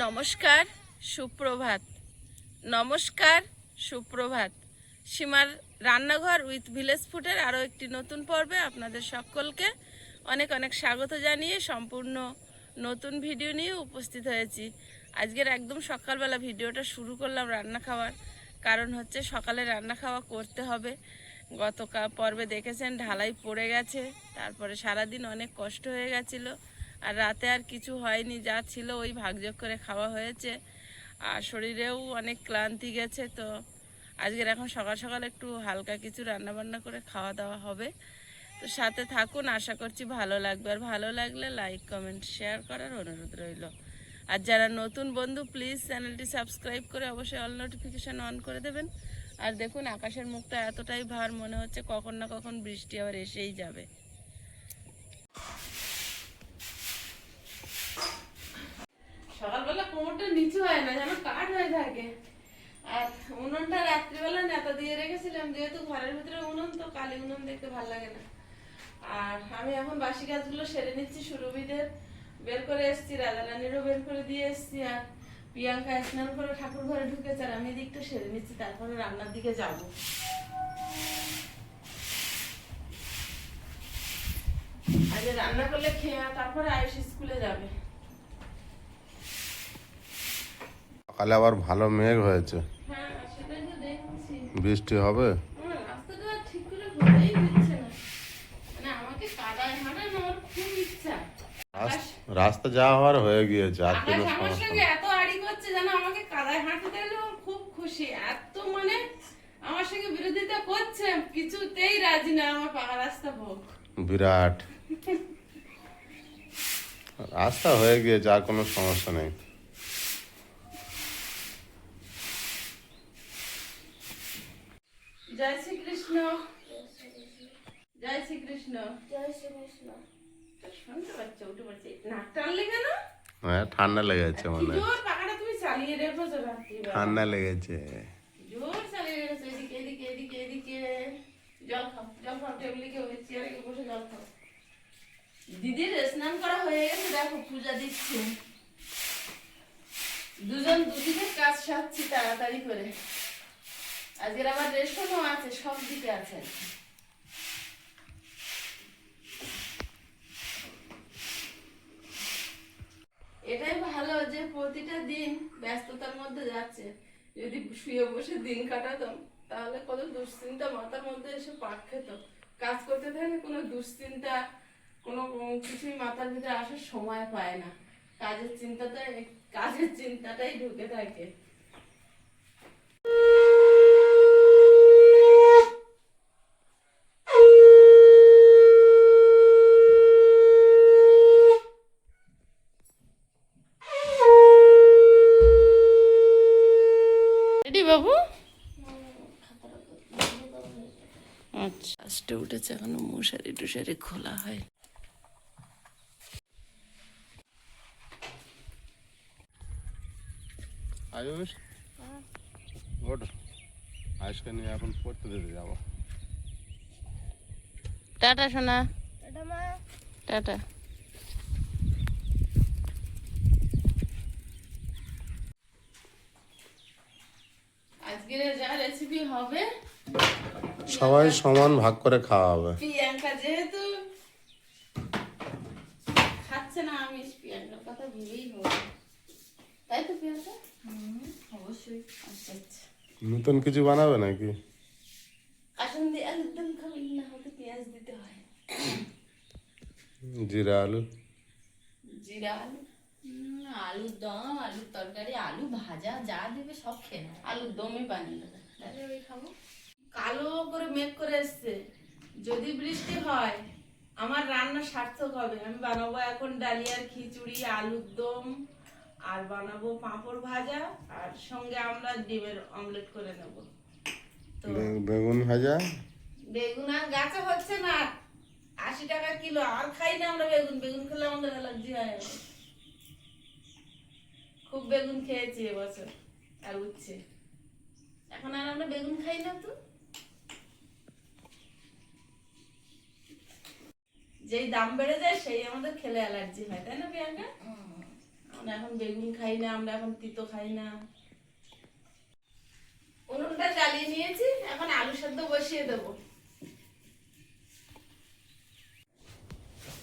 নমস্কার, সুপ্রভাত। নমস্কার, সুপ্রভাত। সীমার রান্নাঘর উইথ ভিলেজ ফুডের আরও একটি নতুন পর্বে আপনাদের সকলকে অনেক অনেক স্বাগত জানিয়ে সম্পূর্ণ নতুন ভিডিও নিয়ে উপস্থিত হয়েছি। আজকের একদম সকালবেলা ভিডিওটা শুরু করলাম রান্না খাওয়ার কারণ হচ্ছে সকালে রান্না খাওয়া করতে হবে। গতকাল পর্বে দেখেছেন ঢালাই পড়ে গেছে, তারপরে সারাদিন অনেক কষ্ট হয়ে গেছিলো, আর রাতে আর কিছু হয়নি, যা ছিল ওই ভাগযোগ করে খাওয়া হয়েছে, আর শরীরেও অনেক ক্লান্তি গেছে। তো আজকের এখন সকাল সকাল একটু হালকা কিছু রান্নাবান্না করে খাওয়া দাওয়া হবে। তো সাথে থাকুন, আশা করছি ভালো লাগবে, আর ভালো লাগলে লাইক কমেন্ট শেয়ার করার অনুরোধ রইল। আর যারা নতুন বন্ধু প্লিজ চ্যানেলটি সাবস্ক্রাইব করে অবশ্যই অল নোটিফিকেশান অন করে দেবেন। আর দেখুন আকাশের মুখটা এতটাই ভার, মনে হচ্ছে কখন না কখন বৃষ্টি আবার এসেই যাবে। সকালবেলা কোমরটা নিচু হয় না, যেন কাঠ হয়ে থাকে। আর উনুনটা রাত্রিবেলা নেতা দিয়ে রেখেছিলাম, যেহেতু ঘরের ভিতরে উনুন, তো কালি উনুন দেখতে ভালো লাগে না। আর আমি এখন বাসি কাজগুলো সেরে নিচ্ছি। সুরভিদের বের করে এসছি, রাজা রানীরও বের করে দিয়ে এসছি, আর প্রিয়াঙ্কা স্নান করে ঠাকুর ঘরে ঢুকেছে, আর আমি এদিকটা সেরে নিচ্ছি, তারপরে রান্নার দিকে যাবো। আজ রান্না করলে খেয়ে তারপরে আয়ুষ স্কুলে যাবে। সকালে আবার ভালো মেঘ হয়েছে, হ্যাঁ সেটাই তো দেখছি। বৃষ্টি হবে। রাস্তাটা ঠিক করে হতেই দিচ্ছে না, মানে আমাকে কাদায় হাঁটানো আমার খুব ইচ্ছা। রাস্তা যা হওয়ার হয়ে গিয়েছে, আর কোনো আমার সমস্যা সঙ্গে নেই। এত আড়ি করছে যেন আমাকে কাদায় হাঁটতে দিলে ও খুব খুশি, এত মানে আমার সঙ্গে বিরোধিতা করছে, কিছুতেই রাজি না আমার পাকা রাস্তা হোক। বিরাট রাস্তা হয়ে গিয়েছে, আর কোনো সমস্যা নেই। জয় শ্রীকৃষ্ণ, জয় শ্রীকৃষ্ণ, জয় শ্রীকৃষ্ণ। শুনতে পাচ্ছ? উঠে পড়ছে। নাক টানলে কেন? হ্যাঁ, ঠান্ডা লেগেছে মনে হয়। জোর পাখাটা তুমি চালিয়ে রেখেছো রাত্রিবেলা। ঠান্ডা লেগেছে। জোর চালিয়ে রেখেছো, এদিকে এদিকে এদিকে এদিকে। জল খাও, জল খাও, টেবিলে গিয়ে চেয়ারে গিয়ে বসে জল খাও। দিদির স্নান করা হয়ে গেছে, দেখো পূজা দিচ্ছে। দুজন দুদিকে কাজ সারছি তাড়াতাড়ি করে। আজকের আবার রেশনও আছে, সব দিকে আছে। এটাই ভালো যে প্রতিটা দিন ব্যস্ততার মধ্যে যাচ্ছে। যদি শুয়ে বসে দিন কাটাতাম তাহলে কত দুশ্চিন্তা মাথার মধ্যে এসে পাক খেত। কাজ করতে থাকলে কোনো দুশ্চিন্তা, কোনো কিছুই মাথার ভিতরে আসার সময় পায় না। কাজের চিন্তাটাই ঢুকে থাকে। বাবু আচ্ছা, আস্তে উঠেছে, এখনো মশারি টুশারি খোলা হয়। আয়ুষ, ওঠ, আয়ুষকে নিয়ে এখন পড়তে দিতে যাবো। টাটা সোনা, টাটা। আজকে যা রেসিপি হবে সবাই সমান ভাগ করে খাওয়া হবে। প্রিয়াঙ্কা যেহেতু খাচ্ছে না আমিষ, প্রিয়াঙ্কার কথা ভেবেই হবে, তাই তো প্রিয়াঙ্কা? অবশ্যই। আচ্ছা আচ্ছা, নতুন কিছু বানাবে নাকি? আসন দিয়ে একদম খাবি না, হতে পেঁয়াজ দিতে হয়। জিরা আলু, জিরা আলু, আলুর দম, আলুর তরকারি, আলু ভাজা, যা দেবে সব খেয়ে নেবো। আলুর দমই বানিয়ে দেবে, তাহলে ওই খাবো। কালো করে মেঘ করে এসছে, যদি বৃষ্টি হয় আমার রান্না সার্থক হবে। আমি বানাবো এখন ডালিয়ার খিচুড়ি, আলুর দম, আর বানাবো পাঁপড় ভাজা, আর সঙ্গে আমরা ডিমের অমলেট করে নেব। তো বেগুন ভাজা। বেগুন আর গাছে হচ্ছে না, 80 টাকা কিলো, আর খাই না আমরা বেগুন। বেগুন খেলে আমাদের অ্যালার্জি হয়। খুব বেগুন খেয়েছি এবছর, আর উঠছে। এখন আর আমরা বেগুন খাই না। তো যেই দাম বেড়ে যায় সেই আমাদের খেলে অ্যালার্জি হয়, তাই না প্রিয়াঙ্কা? আমরা এখন বেগুন খাই না, আমরা এখন তিতো খাই না। উনুনটা জ্বালিয়ে নিয়েছি, এখন আলু সেদ্ধ বসিয়ে দেব।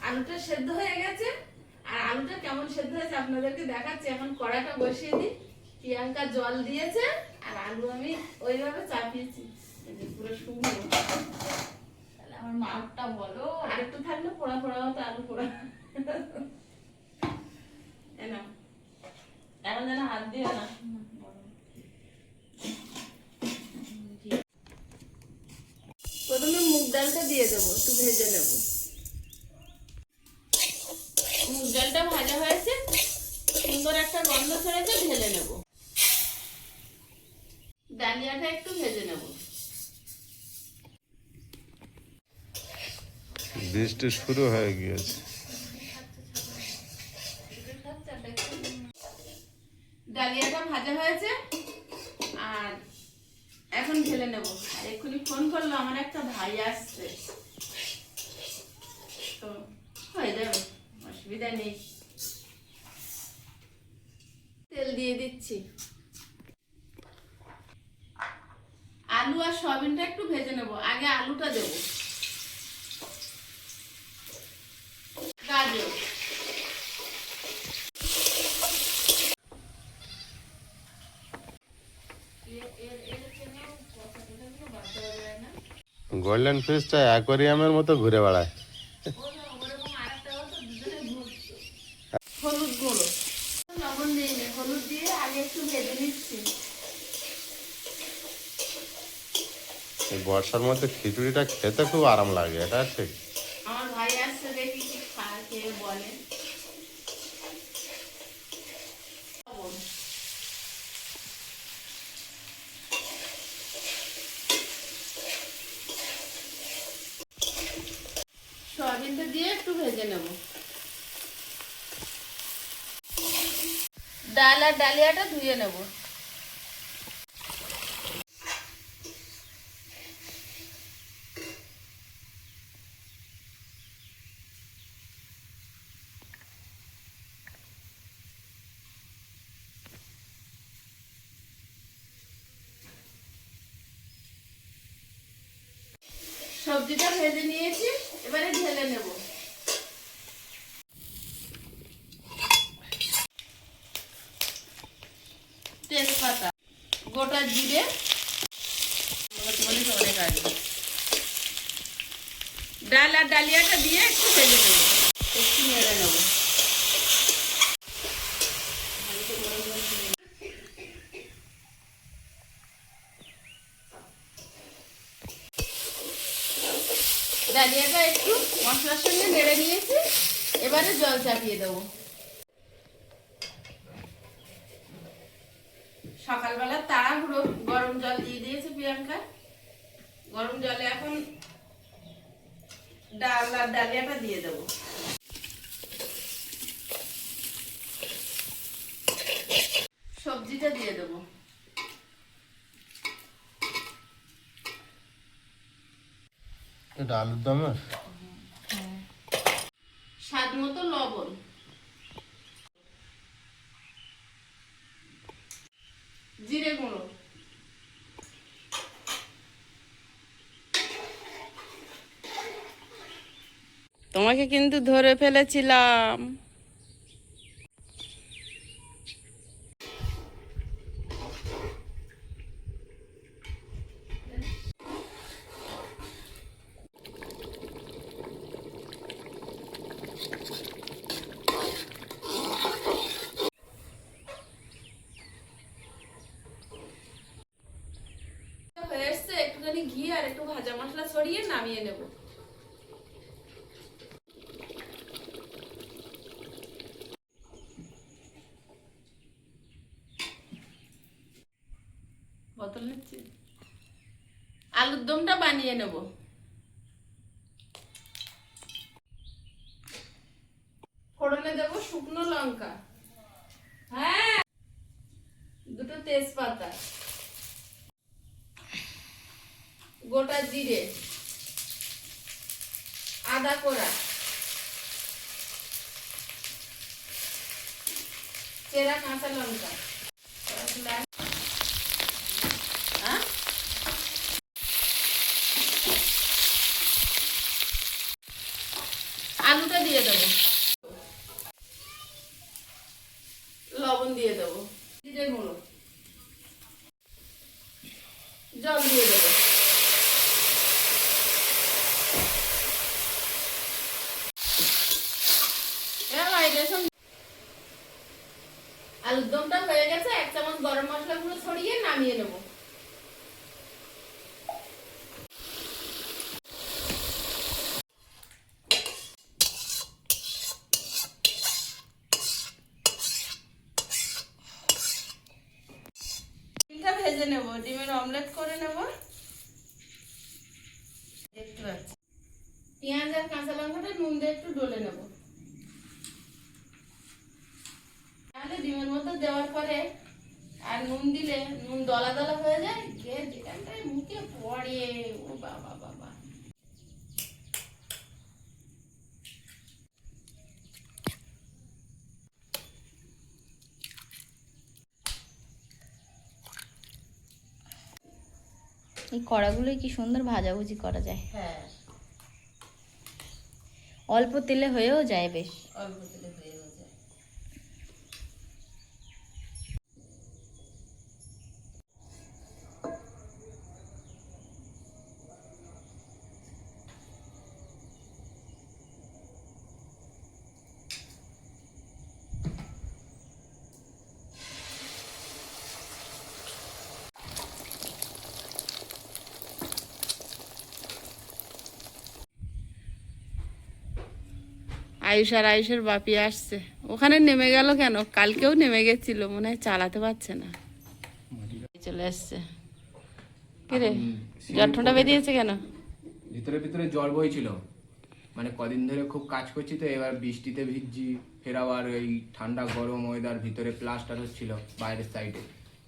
আলুটা সেদ্ধ হয়ে গেছে, আর আলুটা কেমন সেদ্ধ হয়েছে আপনাদেরকে দেখাচ্ছি। এখন কড়াটা বসিয়ে দিই। প্রিয়াঙ্কা জল দিয়েছে, আর আলু আমি ওইভাবে চাপিয়েছি, এই যে পুরো শুকনো। তাহলে আমার মাপটা বলো, আর একটু থাকলে পোড়া পোড়া হতো, আলু পোড়া। এনাও, এখন যেন হাত দিও না। প্রথমে মুগ ডালটা দিয়ে দেবো, একটু ভেজে নেব। মুগ ডালটা ভাজা হয়েছে, সুন্দর একটা গন্ধ ছেড়েছে, ঢেলে নেব। ডালিয়াটা একটু ভেজে নেব। বৃষ্টি শুরু হয়ে গিয়েছে। ডালিয়াটা ভাজা হয়েছে, আর এখন ঢেলে নেব। আর এক্ষুনি ফোন করলো, আমার একটা ভাই আসছে, তো হয়ে যাবে, অসুবিধা নেই। তেল দিয়ে দিচ্ছি। আলু আর সয়াবিনটা একটু ভেজে নেব, আগে আলুটা দেব। গাজর, গোল্ডেন ফিশটা অ্যাকোয়ারিয়ামের মতো ঘুরে বেড়ায়। হলুদ গুঁড়ো, লবণ দিয়ে হলুদ দিয়ে আগে একটু ভেজে নিচ্ছি। এই বর্ষার মধ্যে খিচুড়িটা খেতে খুব আরাম লাগে, এটা ঠিক। আমার ভাই আসছে, দেখি কি খায়, খেয়ে বলে। সয়াবিনটা দিয়ে একটু ভেজে নেব। ডাল আর ডালিয়াটা ধুয়ে নেব। সবজিটা ভেজে নিয়েছি, এবারে ঢেলে নেব। তেজপাতা, গোটা জিরে, অনেক আসবে। ডাল আর ডালিয়াটা দিয়ে একটু ভেজে নেব, একটু নেড়ে নেব। ডালিয়াটা একটু মশলার সঙ্গে নেড়ে নিয়েছি, এবারে জল চাপিয়ে দেবো। সকালবেলা তাড়াহুড়ো গরম জল দিয়ে দিয়েছে প্রিয়াঙ্কা। গরম জলে এখন ডাল আর ডালিয়াটা দিয়ে দেবো। সবজিটা দিয়ে দেবো। এটা আলুর দমের স্বাদ মতো লবণ, জিরে গুঁড়ো, তোমাকে কিন্তু ধরে ফেলেছিলাম। হয়ে এসছে, একটুখানি ঘি আর একটু ভাজা মশলা ছড়িয়ে নামিয়ে নেব। বোতল নিচ্ছি। আলুর দমটা বানিয়ে নেব। ফোড়নে দেব শুকনো লঙ্কা, হ্যাঁ, দুটো তেজপাতা, গোটা জিরে, আদা কোড়া, চেরা কাঁচা লঙ্কা, হ্যাঁ? আলুটা দিয়ে দেবো, লবণ দিয়ে দেবো, জিরে গুঁড়ো, জল দিয়ে দেবো। আলুর দমটা হয়ে গেছে, 1 চামচ গরম মশলা গুঁড়ো ছড়িয়ে নামিয়ে নেব। ডিমটা ভেজে নেব, ডিমের অমলেট করে নেব। দেখতে পাচ্ছি পেঁয়াজ আর কাঁচা লঙ্কাটা নুন দিয়ে একটু ডলে নেব। তাহলে ডিমের মধ্যে দেওয়ার পরে আর নুন দিলে নুন দলা দলা হয়ে যায়, গিয়ে যেখানটায় মুখে পড়ে, ও বাবা বাবা। এই কড়াগুলোই কি সুন্দর ভাজাভুজি করা যায়, হ্যাঁ, অল্প তেলে হয়েও যায় বেশ। অল্প তেলে হয়ে যায়। আয়ুষ আর আয়ুষের বাপি আসছে, ওখানে নেমে গেল কেন? কালকেও নেমে গেছিল, মনে হয় চালাতে পারছে না, চলে আসছে। কিরে জ্বর ঠান্ডা বেরিয়েছে কেন? ভিতরে ভিতরে জ্বর বইছিল, মানে কদিন ধরে খুব কাজ করছি তো, এবার বৃষ্টিতে ভিজছি, ফের আবার এই ঠান্ডা গরম ওয়েদার, ভিতরে প্লাস্টার হচ্ছিল বাইরের সাইডে,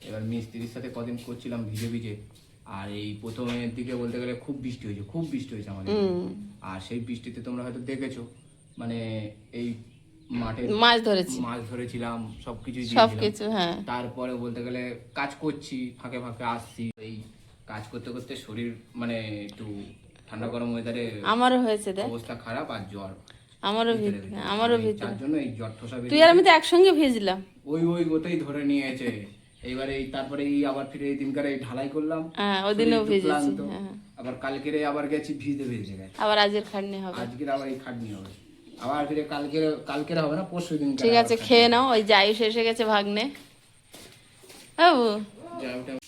এবার মিস্ত্রির সাথে কদিন করছিলাম ভিজে ভিজে। আর এই প্রথমের দিকে বলতে গেলে খুব বৃষ্টি হয়েছে, খুব বৃষ্টি হয়েছে আমাদের। আর সেই বৃষ্টিতে তোমরা হয়তো দেখেছো, মানে এই মাঠে মাছ ধরেছিলাম, সবকিছু। হ্যাঁ, তারপরে বলতে গেলে কাজ করছি, ফাঁকে ফাঁকে আসছি, এই কাজ করতে করতে শরীর মানে একটু ঠান্ডা গরম ওয়েদারে আমারও হয়েছে, দেখ অবস্থা খারাপ, আর জ্বর আমারও ভিতরে। তার জন্য এই জ্বর ঠোসা তুই আর আমি তো একসঙ্গে ভিজলাম। ওই ধরে নিয়েছে। এইবারে তারপরে আবার ফিরে এই দিনকার এই ঢালাই করলাম, হ্যাঁ, ওদিনও শরীর একটু ভিজেছি। ক্লান্ত। হ্যাঁ, আবার কালকেরে আবার গেছি ভিজতে গেছে, আবার আজকের খাটনি হবে। আজকের আবার এই খাটনি হবে, আবার ফিরে কালকের হবে না, পরশু দিন। ঠিক আছে, খেয়ে নাও, ওই যে আয়ুষ এসে গেছে ভাগ্নে। বাবু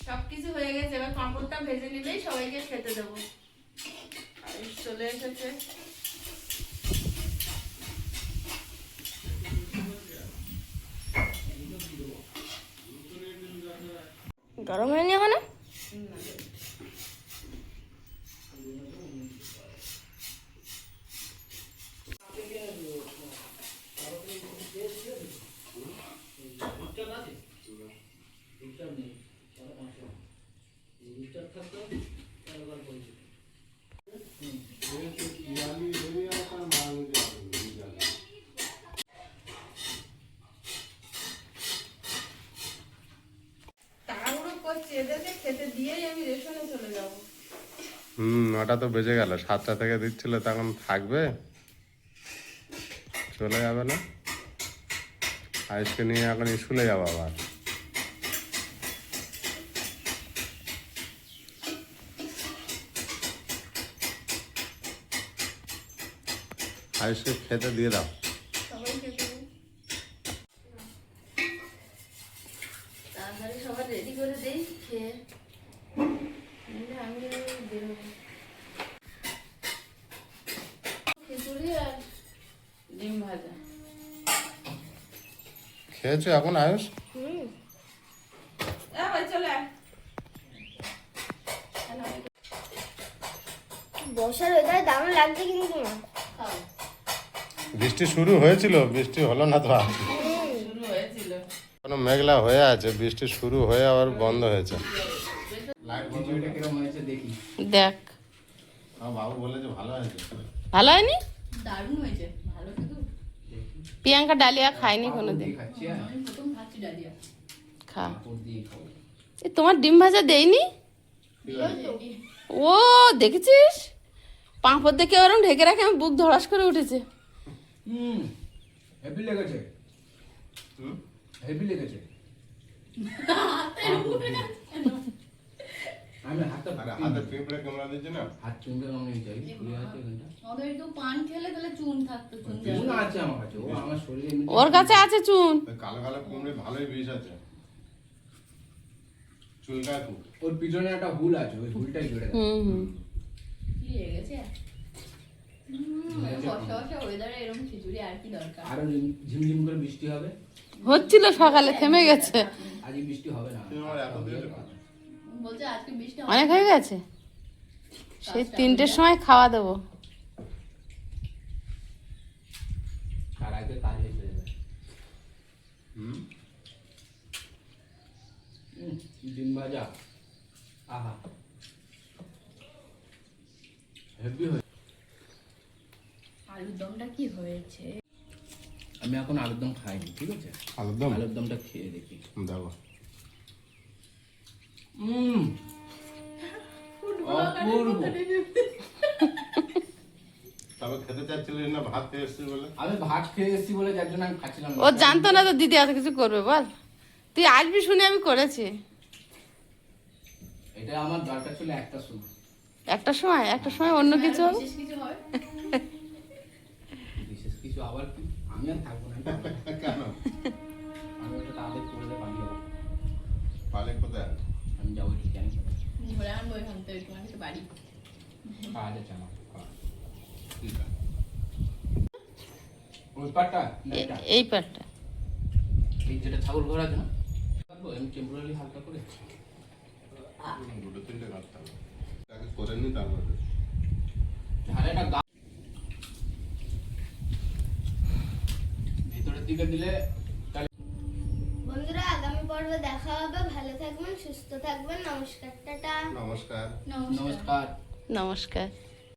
সবকিছু হয়ে গেছে, এবার পাঁপড়টা ভেজে নিলেই সবাইকে খেতে দেবো। আয়ুষ চলে এসেছে। গরম হয়নি এখনো? তাড়াহুড়ো করছি, এদেরকে খেতে দিয়েই আমি রেশনে চলে যাবো। ওটা তো বেজে গেল, 7টা থেকে দিচ্ছিল, তখন থাকবে, চলে যাবে না। আজকে নিয়ে এখন স্কুলে যাবো আবার। আজকে খেতে দিয়ে দাও। সবাইকে দেবো। তাড়াতাড়ি সবার রেডি করে দেই, খেয়ে নিলে আমি বেরোবো। খিচুড়ি আর ডিম ভাজা খেয়েছো এখন আয়ুষ? ভাই চলে আয়। বর্ষার ওয়েদারে দারুণ লাগছে কিন্তু না। খাও। বৃষ্টি শুরু হয়েছিল, বৃষ্টি হলো না তো আর। শুরু হয়েছিল। কোনো মেঘলা হয়ে আছে, বৃষ্টি শুরু হয়ে আবার বন্ধ হয়েছে। ভিডিওটা কিরকম হয়েছে দেখি। দেখ আমার বাবু বলেছে ভালো হয়েছে। ভালো হয়নি? দারুণ হয়েছে, ভালো শুধু। প্রিয়াঙ্কা ডালিয়া খায়নি কোনোদিন। খাচ্ছি, হ্যাঁ। খা। পাঁপড় দিয়ে খাবো। এ তোমার ডিম ভাজা দেয়নি? ও দেখেছিস, পাঁপড় দেখে ওরম ঢেকে রাখে আমি বুক ধড়াস করে উঠেছে। হেভি লেগেছে, হুম? হেভি লেগেছে। আমি হাতটা আরে হাতে পেঁপড়ে কামড়া দিচ্ছে না। হাত চুনটা কামড়ে নিতে চাই, খুলে আছে এখানটা। আমাদের একটু পান খেলে তাহলে চুন থাকতো, চুন চুন আছে আমার কাছে, ও আমার শরীরে এমনিতে- ওর কাছে আছে চুন। ওই কালো কালো কুমড়ে ভালোই বিষ আছে। চুলকায় খুব। ওর পিছনে একটা হুল আছে, ওই হুলটাই জুড়ে দেয়। হুম হুম। কি হয়ে গেছে? বর্ষা বর্ষা ওয়েদারে এরকম খিচুড়ি আর কি দরকার? আরো ঝিমঝিম করে বৃষ্টি হবে। হচ্ছিল সকালে, থেমে গেছে। আজকে বৃষ্টি হবে না। তুমি আমার এত দিয়েছো? বলছে আজকে বৃষ্টি অনেক হয়ে গেছে, সেই 3টের সময় খাওয়া দেবো। তার আগে কাজ হয়ে চলে যাবে। হুম? ডিম ভাজা, আহা হেভি হয়েছে। আলুর দমটা কি হয়েছে? আমি এখন আলুর দম খাইনি, ঠিক আছে? একদম আলুর দমটা খেয়ে দেখি। দেখো অপূর্ব। তবে খেতে চাচ্ছিলিস না, ভাত খেয়ে এসছিস বলে। আমি ভাত খেয়ে এসেছি বলে যার জন্য আমি খাচ্ছিলাম ও জানতো না তো দিদি এত কিছু করবে, বল। তুই আসবি শুনে আমি করেছি। এটা আমার দরকার ছিল একটা সময়। একটা সময় অন্য কিছু হবে। বিশেষ কিছু হবে? বিশেষ কিছু আবার কি, আমি আর থাকবো না। কেন? আমি ওটা তাদের করে পালিয়ে যাবো। পালে কোথায়? আমি যাবো ঠিক জানি ঘুরে আনবো এখান থেকে তোমার কাছে বাড়ি। কাজ আছে আমার। ঠিক আছে। ওই পাটটা না এটা? এই পাটটা এই যেটা ছাগল ঘর আছে না, আমি টেম্পোরারি হালকা করে দুটো তিনটে কাটতে হবে। আগে করে নি তারপরে। ঝালেটা গা ভিতরের দিকে দিলে তাহলে। বন্ধুরা আগামী পর্বে দেখা হবে, ভালো থাকবেন, সুস্থ থাকবেন, নমস্কার, টাটা। নমস্কার। নমস্কার। নমস্কার।